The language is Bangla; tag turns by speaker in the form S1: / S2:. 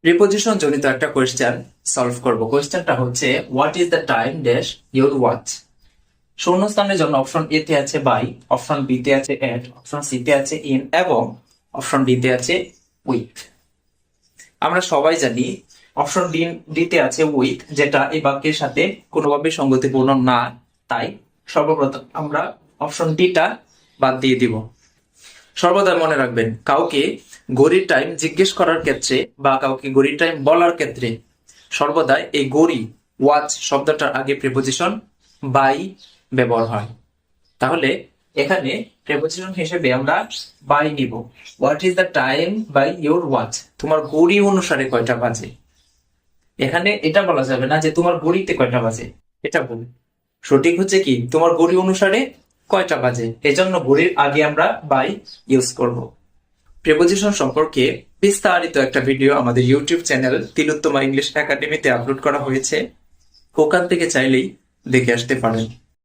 S1: প্রিপোজিশন জনিত একটা কোয়েশ্চেন সলভ করব। কোয়েশ্চেনটা হচ্ছে what is the time dash your watch. শূন্যস্থানের জন্য অপশন এ তে আছে বাই, অপশন বি তে আছে এট, অপশন সি তে আছে ইন এবং অপশন ডি তে আছে উইথ। আমরা সবাই জানি অপশন ডি তে আছে উইথ, যেটা এই বাক্যের সাথে কোনোভাবে সঙ্গতিপূর্ণ না। তাই সর্বপ্রথম আমরা অপশন ডিটা বাদ দিয়ে দিব। সর্বদা মনে রাখবেন, কাউকে ঘড়ির টাইম জিজ্ঞেস করার ক্ষেত্রে বা কাউকে ঘড়ির টাইম বলার ক্ষেত্রে সর্বদা এই ঘড়ি ওয়াচ শব্দটার আগে প্রিপোজিশন বাই ব্যবহার হয়। তাহলে এখানে প্রিপোজিশন হিসেবে আমরা বাই নিব। What is the time by your watch, তোমার ঘড়ি অনুসারে কয়টা বাজে। এখানে এটা বলা যাবে না যে তোমার ঘড়িতে কয়টা বাজে, এটা ভুল। সঠিক হচ্ছে কি তোমার ঘড়ি অনুসারে কয়টা বাজে, এজন্য ঘড়ির আগে আমরা বাই ইউজ করব। প্রিপোজিশন সম্পর্কে বিস্তারিত একটা ভিডিও আমাদের ইউটিউব চ্যানেল তিলোত্তমা ইংলিশ একাডেমিতে আপলোড করা হয়েছে, ওখান থেকে চাইলেই দেখে আসতে পারেন।